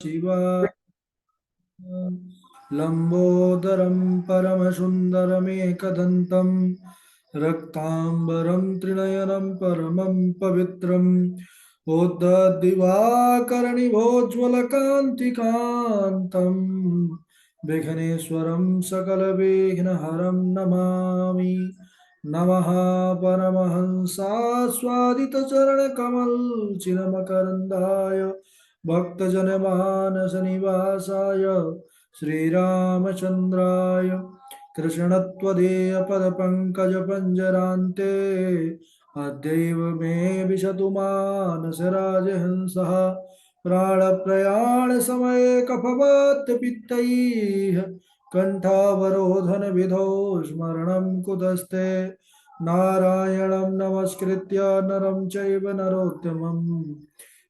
शिवा लंबोदरं परमसुन्दरमेकदन्तं रक्ताम्बरं त्रिनयनं परमं पवित्रम् उद्धदिवाकरनिभोज्ज्वलकान्तिकान्तं विघ्नेश्वरं सकलविघ्नहरं नमामि। नमः परमहंसास्वादितचरणकमलचिन्मकरन्दाय भक्तजनमानसनिवासाय श्रीरामचन्द्राय कृष्णत्वदेयपदपङ्कजपञ्जरान्ते अद्यैव मे विशतु मानसराजहंसः प्राणप्रयाणसमये कफवातपित्तैः कण्ठावरोधनविधौ स्मरणं कुतस्ते नारायणं नमस्कृत्य नरं चैव नरोत्तमम्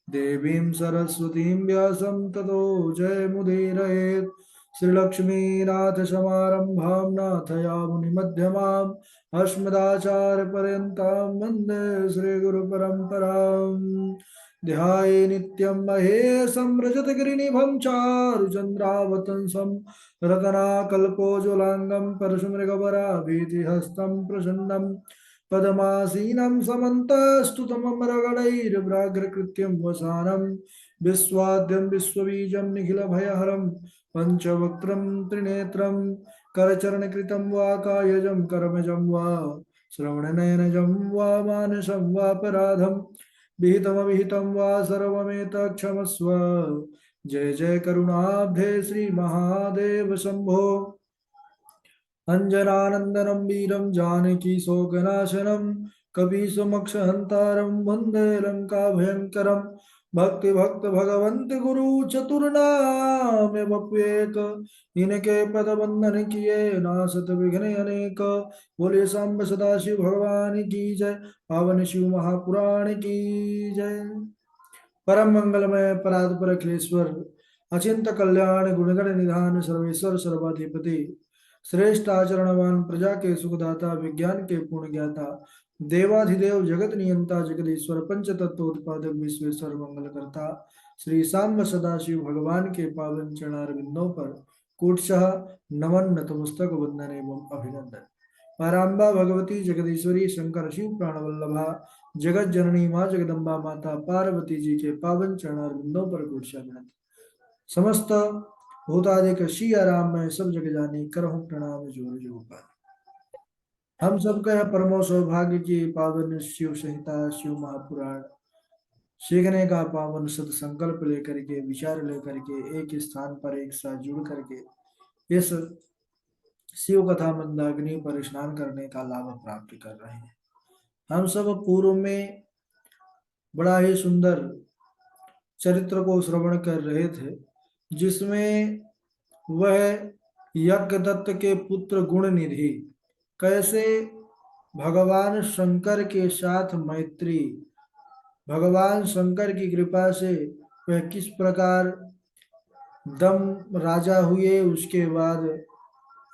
देवीं सरस्वतीं व्यासं ततो जयमुदीरयेत्। श्रीलक्ष्मीनाथसमारम्भां नाथयामुनिमध्यमाम् अस्मदाचार्यपर्यन्तां वन्दे श्रीगुरुपरम्पराम्। ध्याये नित्यं महेशं रजतगिरिनिभं चारुचन्द्रावतंसं रत्नाकल्पोज्ज्वलाङ्गं परशुमृगवराभीतिहस्तं प्रसन्नं पद्मासीनं समन्तस्तुतममरगणैर्व्राघ्रकृत्यं वसानं विश्वाद्यं विश्वबीजं निखिलभयहरं पञ्चवक्त्रं त्रिनेत्रं करचरणकृतं वा कायजं कर्मजं वा श्रवणनयनजं वा मानसं वापराधं विहितमविहितं वा सर्वमेतत्क्षमस्व। जय जय करुणाब्धे श्री महादेव शंभो। अंजनानंदनं वीरं जानकी शोकनाशनं कपीशमक्षहन्तारं वन्दे लङ्काभयङ्करं भक्ति भक्त भगवंत गुरु चतुर्नाम बप्येक इनके पद बंधन किए नासत विघ्न अनेक। बोले सांब सदाशिव भगवान की जय। पावन शिव महापुराण की जय। परम मंगलमय परात्पर अखिलेश्वर अचिंत कल्याण गुणगण निधान सर्वेश्वर सर्वाधिपति श्रेष्ठ आचरणवान प्रजा के सुखदाता विज्ञान के पूर्ण ज्ञाता देवाधिदेव जगत नियंता जगदीश्वर पंच तत्व उत्पादक विश्वेश्वर मंगल करता श्री सांब सदाशिव भगवान के पावन चरणारविंदों पर कूटशः नमन नतमस्तक वंदन एवं अभिनंदन। पाराम्बा भगवती जगदीश्वरी शंकर शिव प्राणवल्लभा जगत जननी माँ जगदम्बा माता पार्वती जी के पावन चरणारविंदों पर कूटशः विनती। समस्त भूतादिक सिया राम मैं सब जग जानी करहूँ प्रणाम जोर जोर। हम सबका यह परमो सौभाग्य की पावन शिव संहिता शिव महापुराण सीखने का पावन सत्संकल्प लेकर के विचार लेकर के एक स्थान पर एक साथ जुड़ करके इस शिव कथा मंदाग्नि पर स्नान करने का लाभ प्राप्त कर रहे हैं। हम सब पूर्व में बड़ा ही सुंदर चरित्र को श्रवण कर रहे थे जिसमें वह यज्ञदत्त के पुत्र गुण निधि कैसे भगवान शंकर के साथ मैत्री, भगवान शंकर की कृपा से वह किस प्रकार दम राजा हुए, उसके बाद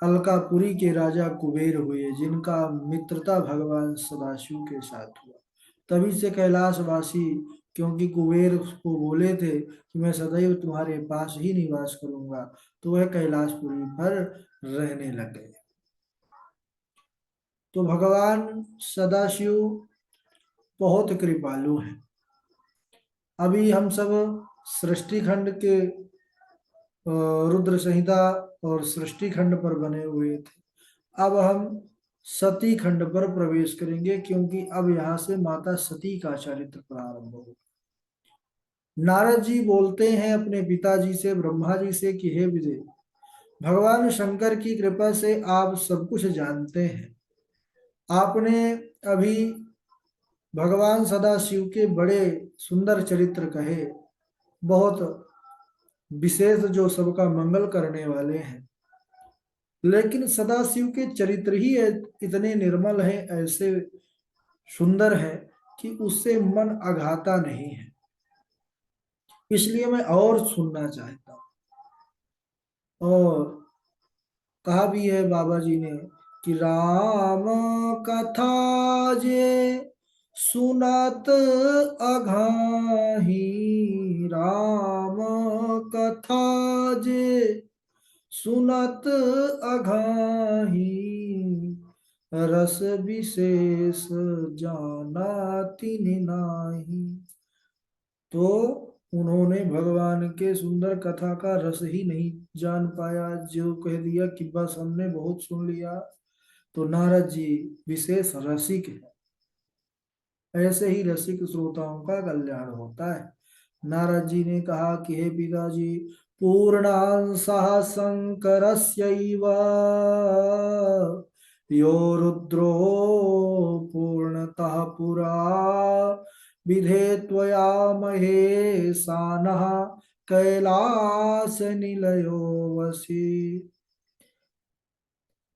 अलकापुरी के राजा कुबेर हुए जिनका मित्रता भगवान सदाशिव के साथ हुआ। तभी से कैलाशवासी क्योंकि कुबेर को बोले थे कि मैं सदैव तुम्हारे पास ही निवास करूंगा, तो वह कैलाशपुरी पर रहने लग गए। तो भगवान सदाशिव बहुत कृपालु हैं। अभी हम सब सृष्टि खंड के रुद्र संहिता और सृष्टि खंड पर बने हुए थे। अब हम सती खंड पर प्रवेश करेंगे क्योंकि अब यहाँ से माता सती का चरित्र प्रारंभ होगा। नारद जी बोलते हैं अपने पिताजी से ब्रह्मा जी से कि हे विदेव, भगवान शंकर की कृपा से आप सब कुछ जानते हैं। आपने अभी भगवान सदाशिव के बड़े सुंदर चरित्र कहे, बहुत विशेष जो सबका मंगल करने वाले हैं, लेकिन सदाशिव के चरित्र ही इतने निर्मल हैं, ऐसे सुंदर हैं कि उससे मन अघाता नहीं है। इसलिए मैं और सुनना चाहता हूँ। और कहा भी है बाबा जी ने कि राम कथा जे सुनत अघाही राम कथा जे, सुनत अघाही रस विशेष जाना तिन नाही। तो उन्होंने भगवान के सुंदर कथा का रस ही नहीं जान पाया, जो कह दिया कि बस हमने बहुत सुन लिया। तो नारद जी विशेष रसिक है, ऐसे ही रसिक श्रोताओं का कल्याण होता है। नारद जी ने कहा कि हे पिताजी, पूर्णांशः शंकरस्यैव यो रुद्रो पूर्णतः पुरा विधे त्वया महेशानः कैलास निलयो वसी।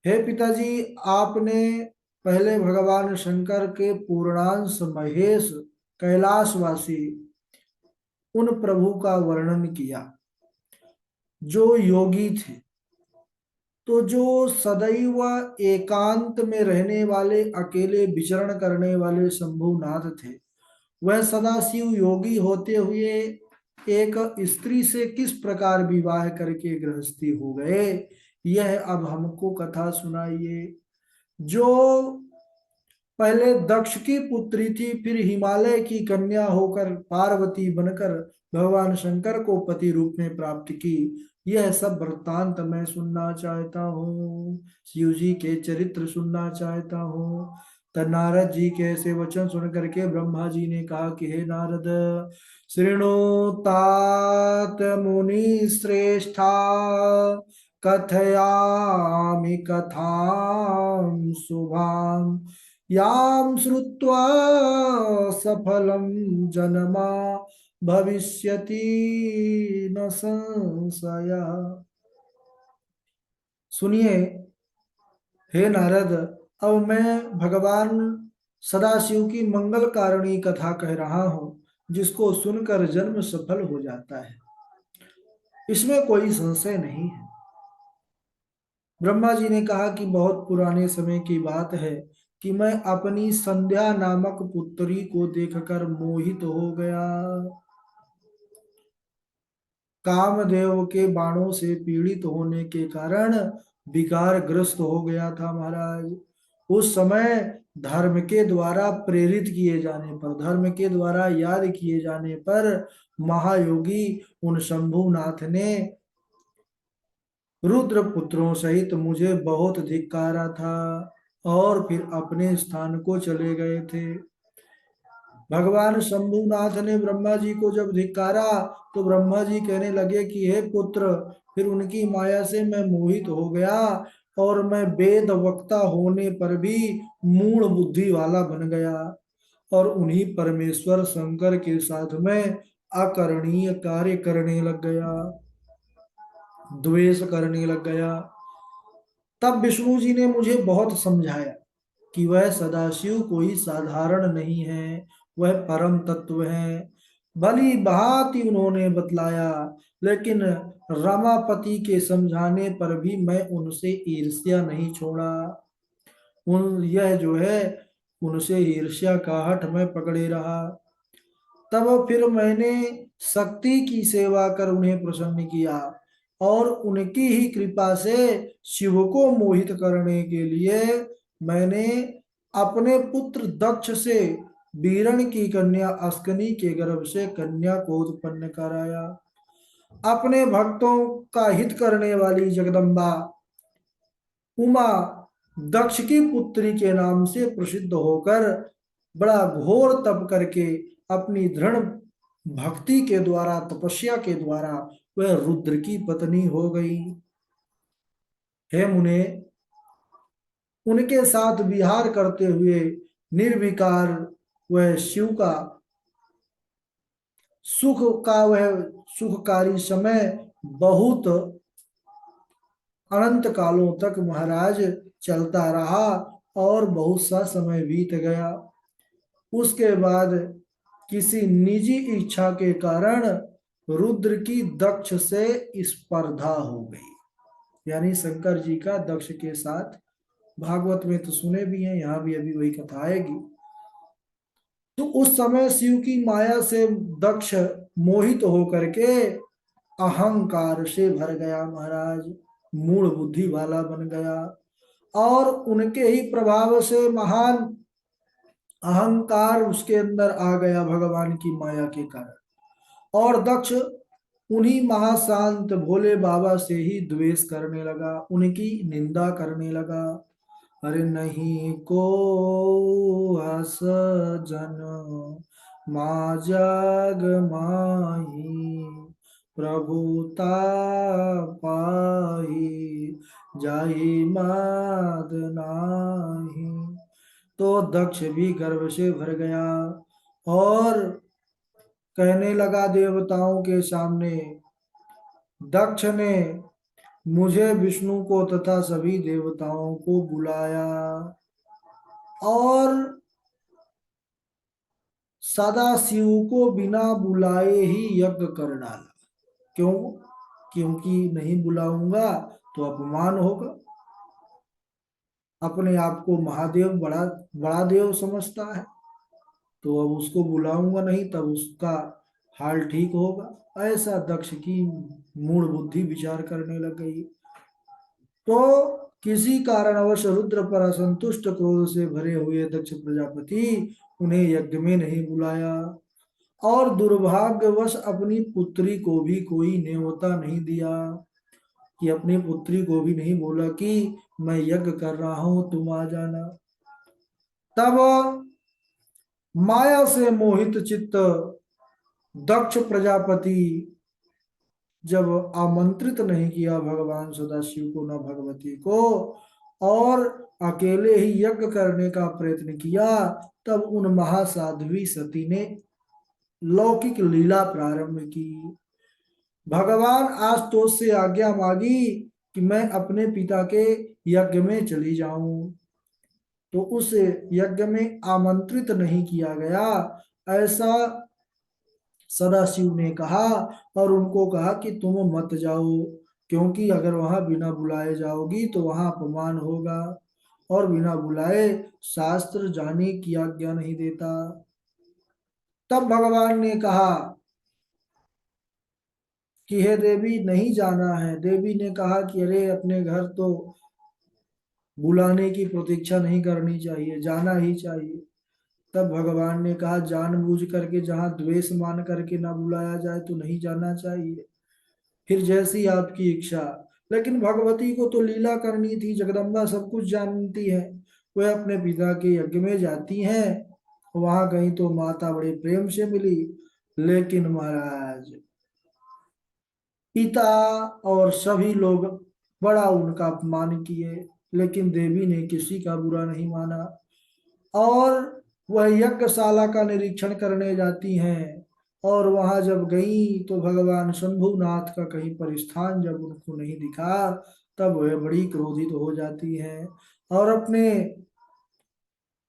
हे पिताजी, आपने पहले भगवान शंकर के पूर्णांश महेश कैलाशवासी उन प्रभु का वर्णन किया जो योगी थे। तो जो सदैव एकांत में रहने वाले, अकेले विचरण करने वाले शंभुनाथ थे, वह सदाशिव योगी होते हुए एक स्त्री से किस प्रकार विवाह करके गृहस्थी हो गए, यह अब हमको कथा सुनाइए। जो पहले दक्ष की पुत्री थी, फिर हिमालय की कन्या होकर पार्वती बनकर भगवान शंकर को पति रूप में प्राप्त की, यह सब वृत्तांत मैं सुनना चाहता हूँ, शिव जी के चरित्र सुनना चाहता हूँ। तब नारद जी के ऐसे वचन सुन करके ब्रह्मा जी ने कहा कि हे नारद, शृणु तात मुनि श्रेष्ठा कथयामि कथां शुभां, यां श्रुत्वा सफलं जनमा भविष्यति न संशय। सुनिए हे नारद, अब मैं भगवान सदाशिव की मंगल कारिणी कथा कह रहा हूं, जिसको सुनकर जन्म सफल हो जाता है, इसमें कोई संशय नहीं है। ब्रह्मा जी ने कहा कि बहुत पुराने समय की बात है कि मैं अपनी संध्या नामक पुत्री को देखकर मोहित हो गया। कामदेव के बाणों से पीड़ित होने के कारण विकार ग्रस्त हो गया था महाराज। उस समय धर्म के द्वारा प्रेरित किए जाने पर, धर्म के द्वारा याद किए जाने पर महायोगी उन शंभुनाथ ने रुद्र पुत्रों सहित मुझे बहुत धिक्कारा था और फिर अपने स्थान को चले गए थे। भगवान शंभुनाथ ने ब्रह्मा जी को जब धिक्कारा, तो ब्रह्मा जी कहने लगे कि हे पुत्र, फिर उनकी माया से मैं मोहित हो गया और मैं वेद वक्ता होने पर भी मूढ़ बुद्धि वाला बन गया और उन्हीं परमेश्वर शंकर के साथ में अकरणीय कार्य करने लग गया, द्वेष करने लग गया। तब विष्णु जी ने मुझे बहुत समझाया कि वह सदाशिव कोई साधारण नहीं है, वह परम तत्व है। भली भांति उन्होंने बतलाया, लेकिन रमापति के समझाने पर भी मैं उनसे ईर्ष्या नहीं छोड़ा। उन यह जो है, उनसे ईर्ष्या का हठ मैं पकड़े रहा। तब फिर मैंने शक्ति की सेवा कर उन्हें प्रसन्न किया और उनकी ही कृपा से शिव को मोहित करने के लिए मैंने अपने पुत्र दक्ष से बीरण की कन्या अस्कनी के गर्भ से कन्या को उत्पन्न कराया। अपने भक्तों का हित करने वाली जगदम्बा उमा दक्ष की पुत्री के नाम से प्रसिद्ध होकर बड़ा घोर तप करके अपनी दृढ़ भक्ति के द्वारा, तपस्या के द्वारा वह रुद्र की पत्नी हो गई। हे मुने, उनके साथ विहार करते हुए निर्विकार वह शिव का सुख का वह सुखकारी समय बहुत अनंत कालों तक महाराज चलता रहा और बहुत सा समय बीत गया। उसके बाद किसी निजी इच्छा के कारण रुद्र की दक्ष से स्पर्धा हो गई, यानी शंकर जी का दक्ष के साथ। भागवत में तो सुने भी हैं, यहाँ भी अभी वही कथा आएगी। तो उस समय शिव की माया से दक्ष मोहित होकर के अहंकार से भर गया महाराज, मूढ़ बुद्धि वाला बन गया, और उनके ही प्रभाव से महान अहंकार उसके अंदर आ गया भगवान की माया के कारण। और दक्ष उन्हीं महाशांत भोले बाबा से ही द्वेष करने लगा, उनकी निंदा करने लगा। अरे नहीं को आस जन मा जग माही, प्रभुता पाही जाहि माद नाही। तो दक्ष भी गर्व से भर गया और कहने लगा देवताओं के सामने, दक्ष ने मुझे, विष्णु को तथा सभी देवताओं को बुलाया और सदा शिव को बिना बुलाए ही यज्ञ कर डाला। क्यों? क्योंकि नहीं बुलाऊंगा तो अपमान होगा। अपने आप को महादेव बड़ा बड़ा देव समझता है, तो अब उसको बुलाऊंगा नहीं तब उसका हाल ठीक होगा। ऐसा दक्ष की मूढ़ बुद्धि विचार करने लग गई। तो किसी कारणवश रुद्र पर असंतुष्ट क्रोध से भरे हुए दक्ष प्रजापति उन्हें यज्ञ में नहीं बुलाया, और दुर्भाग्यवश अपनी पुत्री को भी कोई न्योता नहीं दिया, कि अपनी पुत्री को भी नहीं बोला कि मैं यज्ञ कर रहा हूं तुम आ जाना। तब माया से मोहित चित्त दक्ष प्रजापति जब आमंत्रित नहीं किया भगवान सदाशिव को न भगवती को, और अकेले ही यज्ञ करने का प्रयत्न किया, तब उन महासाध्वी सती ने लौकिक लीला प्रारंभ की। भगवान आशुतोष से आज्ञा मांगी कि मैं अपने पिता के यज्ञ में चली जाऊं, तो उस यज्ञ में आमंत्रित नहीं किया गया, ऐसा सदाशिव ने कहा। और उनको कहा कि तुम मत जाओ, क्योंकि अगर वहां बिना बुलाए जाओगी तो वहां अपमान होगा, और बिना बुलाए शास्त्र जाने की आज्ञा नहीं देता। तब भगवान ने कहा कि हे देवी नहीं जाना है। देवी ने कहा कि अरे अपने घर तो बुलाने की प्रतीक्षा नहीं करनी चाहिए, जाना ही चाहिए। तब भगवान ने कहा जानबूझ करके जहां द्वेष मान करके ना बुलाया जाए तो नहीं जाना चाहिए, फिर जैसी आपकी इच्छा। लेकिन भगवती को तो लीला करनी थी, जगदम्बा सब कुछ जानती है। वह अपने पिता के यज्ञ में जाती हैं, वहां गई तो माता बड़े प्रेम से मिली, लेकिन महाराज पिता और सभी लोग बड़ा उनका अपमान किए, लेकिन देवी ने किसी का बुरा नहीं माना। और वह यज्ञशाला का निरीक्षण करने जाती हैं, और वहां जब गई तो भगवान शंभुनाथ का कहीं पर स्थान जब उनको नहीं दिखा, तब वह बड़ी क्रोधित हो जाती हैं और अपने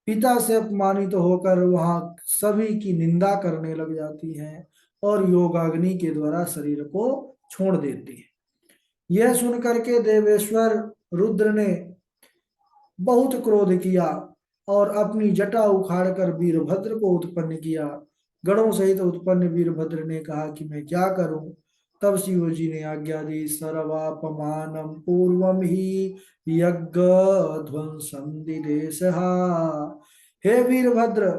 पिता से अपमानित होकर वहां सभी की निंदा करने लग जाती हैं, और योगाग्नि के द्वारा शरीर को छोड़ देती है। यह सुनकर के देवेश्वर रुद्र ने बहुत क्रोध किया और अपनी जटा उखाड़कर वीरभद्र को उत्पन्न किया। गणों सहित उत्पन्न वीरभद्र ने कहा कि मैं क्या करूं। तब शिव जी ने आज्ञा दी, सर्वापमानम पूर्वम ही यज्ञ ध्वंसम दिदेशहा। हे वीरभद्र,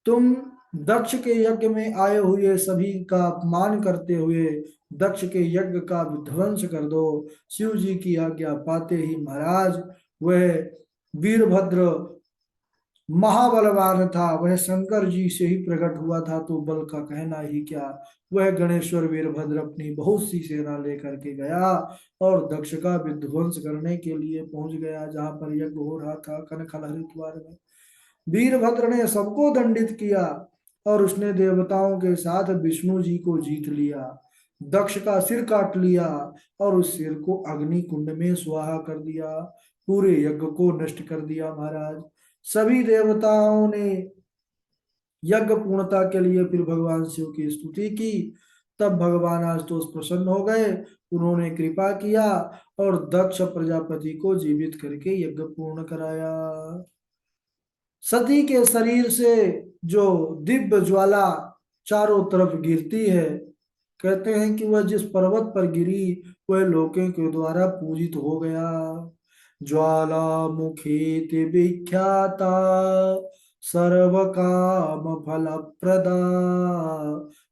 तुम दक्ष के यज्ञ में आए हुए सभी का अपमान करते हुए दक्ष के यज्ञ का विध्वंस कर दो। शिव जी की आज्ञा पाते ही महाराज वह वीरभद्र महाबलवान था, वह शंकर जी से ही प्रकट हुआ था, तो बल का कहना ही क्या। वह गणेश्वर वीरभद्र अपनी बहुत सी सेना लेकर के गया और दक्ष का विध्वंस करने के लिए पहुंच गया, जहां पर यज्ञ हो रहा था कनखल हरिद्वार में। वीरभद्र ने सबको दंडित किया और उसने देवताओं के साथ विष्णु जी को जीत लिया, दक्ष का सिर काट लिया और उस सिर को अग्नि कुंड में स्वाहा कर दिया, पूरे यज्ञ को नष्ट कर दिया महाराज। सभी देवताओं ने यज्ञ पूर्णता के लिए फिर भगवान शिव की स्तुति की। तब भगवान आशुतोष प्रसन्न हो गए, उन्होंने कृपा किया और दक्ष प्रजापति को जीवित करके यज्ञ पूर्ण कराया। सती के शरीर से जो दिव्य ज्वाला चारों तरफ गिरती है, कहते हैं कि वह जिस पर्वत पर गिरी वह लोके के द्वारा पूजित हो गया। ज्वालामुखी विख्याता सर्व काम फल प्रदा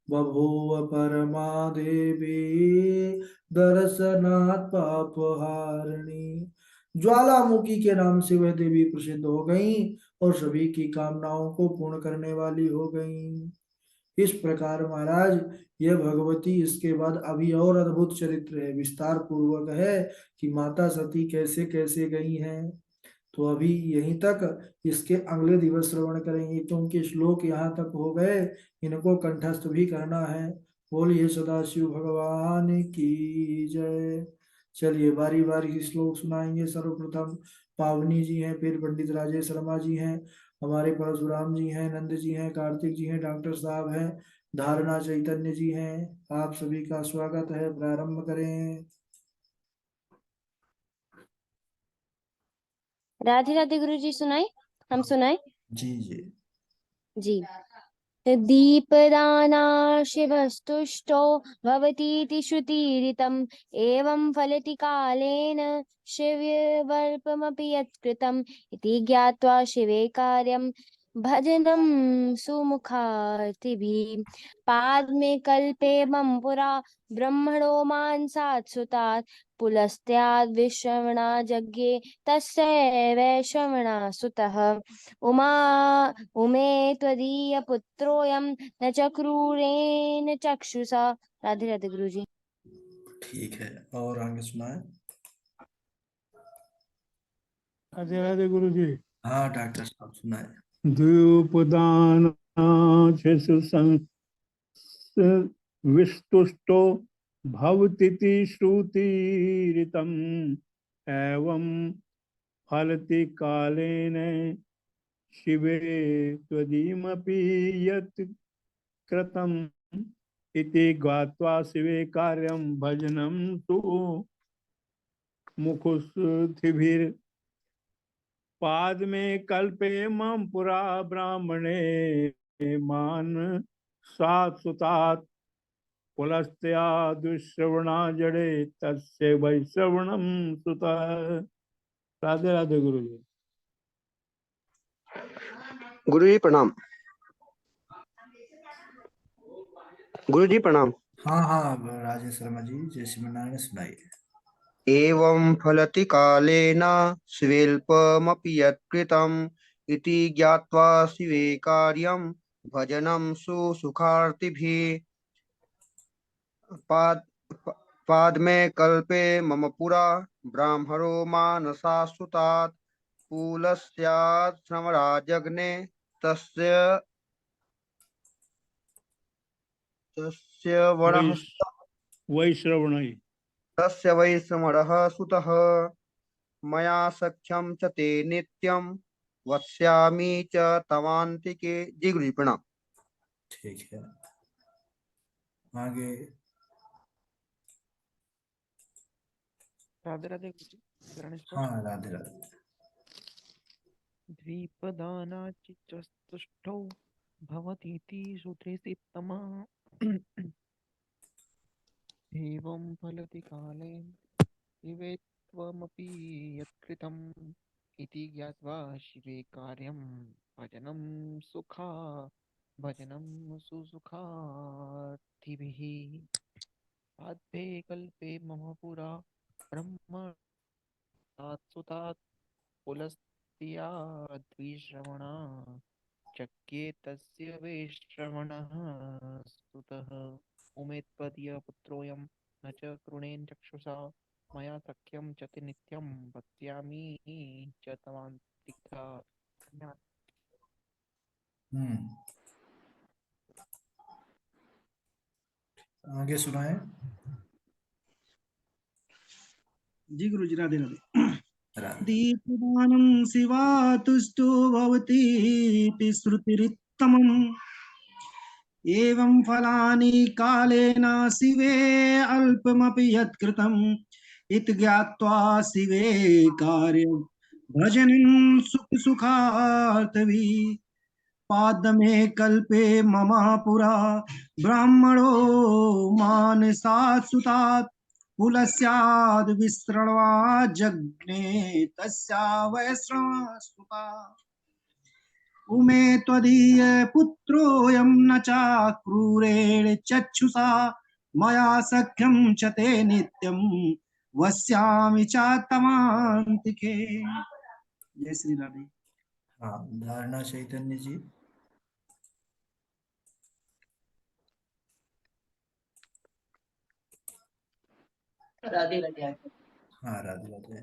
बभूव परमा देवी दर्शनात् पापहारिणी। ज्वालामुखी के नाम से वह देवी प्रसिद्ध हो गई और सभी की कामनाओं को पूर्ण करने वाली हो गई। इस प्रकार महाराज यह भगवती इसके बाद अभी और अद्भुत चरित्र है, विस्तार पूर्वक है कि माता सती कैसे कैसे गई हैं। तो अभी यहीं तक, इसके अगले दिवस श्रवण करेंगे क्योंकि श्लोक यहाँ तक हो गए, इनको कंठस्थ भी करना है। बोलिए सदाशिव भगवान की जय। चलिए बारी बारी श्लोक सुनाएंगे। सर्वप्रथम पावनी जी हैं, फिर पंडित राजेश शर्मा जी हैं, हमारे परशुराम जी हैं, नंद जी हैं, कार्तिक जी हैं, डॉक्टर साहब हैं, धारणा चैतन्य जी हैं। आप सभी का स्वागत है, प्रारंभ करें। राधे राधे गुरु जी। सुनाए, हम सुनाए जी जी। जी। दीपदाना शिवस्तुष्टो भवतीति श्रुतिरितम् एवं फलति कालेन शिव्यवर्पमपि यत्कृतम् इति ज्ञात्वा शिवे कार्यं भजनं सुमुखार्तिभिः पाद्मे कल्पे मम पुरा ब्रह्मणो मानसात् सुतात् पुलस्त्याद् विश्रवणा यज्ञे तस्य वैश्रवणा सुतः उमा उमे त्वदीय पुत्रोऽयं न चक्रूरेण चक्षुषा। राधे राधे गुरु जी। ठीक है, और आगे सुनाए। राधे राधे गुरु जी। हाँ डॉक्टर साहब सुनाए। द्यूपदान शिशु विस्तुष्टो भवतीति श्रुतिरितम् एवं फलति कालेन शिवे त्वदीमपि यत् कृतम् इति ज्ञात्वा शिवे कार्यं भजनं तु मुखुस्थिभिर् पाद में कल्पे मम पुरा ब्राह्मणे मान सात सुतात पुलस्त्या दुश्रवणा जड़े तस्य वैश्रवणम सुता। राधे राधे गुरु जी। गुरु जी प्रणाम। गुरु जी प्रणाम। हाँ हाँ राजेश शर्मा जी, जय श्री नारायण, सुनाइए। एवं फलति कालेन स्वल्पमपि यत्कृतम् इति ज्ञात्वा शिवे कार्यं भजनं सुसुखार्तिभिः पाद पाद्मे कल्पे मम पुरा ब्राह्मणो मानसा सुतात् पुलस्यात् श्रमराजग्ने तस्य तस्य वरः वैश्रवण तस्य वै समरः सुतः मया सख्यं च ते नित्यं वक्ष्यामि च तवान्तिके। जी गुरु जी प्रणाम। ठीक है, आगे। राधे राधे गुरु जी। हाँ राधे राधे। द्वीपदानाचित्तुष्टौ भवतीति श्रुतिसित्तमा एवं फलति कालेन शिवे त्वमपि यत्कृतम् इति ज्ञात्वा शिवे कार्यं भजनं सुसुखार्थिभिः पादे कल्पे मम पुरा ब्रह्मणात् सुतात् पुलस्त्याद्विश्रवणा चक्रे तस्य वैश्रवणः स्तुतः उमेत्पदीय पुत्रोऽयं न च कृणेन चक्षुषा मया सख्यं च ते नित्यं वक्ष्यामि च तवान्तिका। आगे सुनाए। जी गुरु जी राधे राधे। राधे। दीपदानं शिवा तुष्टो भवतीति श्रुतिरित्तमम् एवं फलानि कालेन शिवे अल्पमपि यत्कृतम् इति ज्ञात्वा शिवे कार्यं भजनं सुखार्तभिः पादमे कल्पे मम पुरा ब्राह्मणो मानसात् सुतात् कुलस्याद् विसृण्वा जज्ञे तस्या वैश्रवणस्तुता उमे त्वदीय पुत्रोऽयं न चाक्रूरेण चक्षुषा मया सख्यं च ते नित्यं वस्यामि च तवान्तिके। जय श्री राधे। हाँ, धारणा चैतन्य जी। राधे राधे। हाँ, राधे राधे।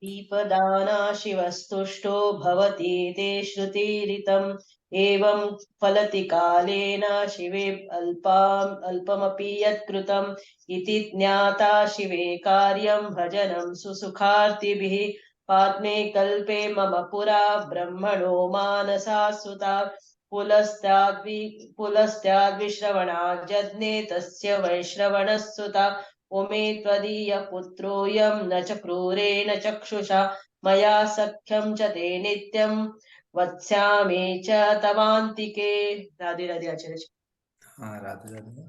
दीपदाना शिवस्तुष्टो भवति ते श्रुतिरितम् एवं फलति कालेन शिवे अल्पमपि यत्कृतम् इति ज्ञाता शिवे कार्यं भजनं सुसुखार्तिभिः पाद्मे कल्पे मम पुरा ब्रह्मणो मानसा सुता पुलस्त्याद्विश्रवणा जज्ञे तस्य वैश्रवणः सुता उमे त्वदीयपुत्रोऽयं न च क्रूरेण चक्षुषा मया सख्यं च ते नित्यं वत्स्यामि च तवान्तिके। राधे राधे आचार्य जी। हाँ, राधे राधे।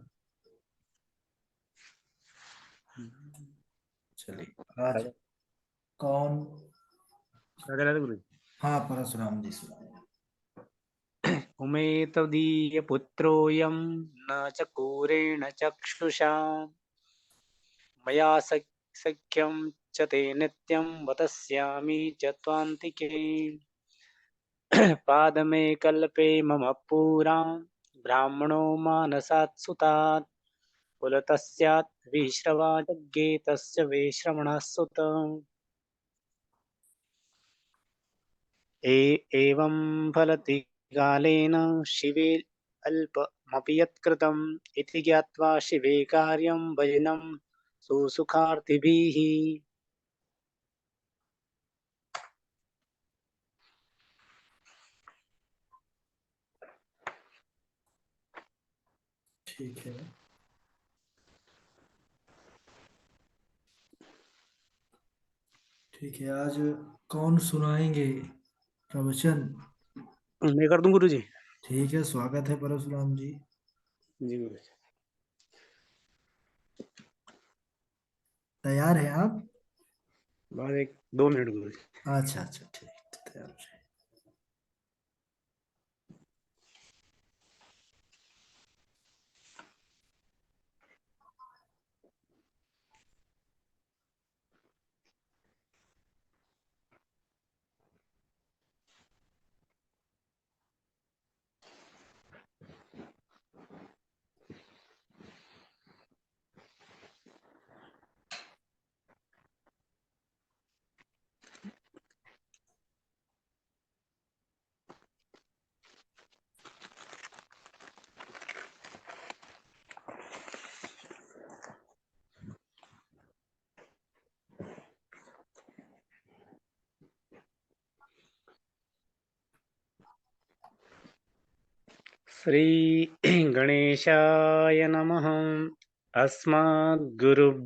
चलिए, आज कौन? राधे राधे गुरु। हाँ, परशुराम जी सुनाए। उमे त्वदीयपुत्रोऽयं न च क्रूरेण चक्षुषा मया सख्यं च ते नित्यं वतस्यामि च त्वान्तिके पादमे कल्पे मम पुरा ब्राह्मणो मानसात् सुतात् कुलतस्यात् विश्रवा जज्ञे तस्य वैश्रवणः सुत एवं फलति कालेन शिवे अल्पमपि यत्कृतम् इति ज्ञात्वा शिवे कार्यं भजनं सुसुखार्तिभिः। ठीक है, ठीक है। आज कौन सुनाएंगे प्रवचन? मैं कर दूं गुरु जी? ठीक है, स्वागत है परशुराम जी। जी गुरु जी। तैयार हैं आप? बस 1-2 मिनट गुरु जी। अच्छा अच्छा, ठीक, तैयार है। श्री गणेशाय नमः। अस्मद्गुरुभ्यो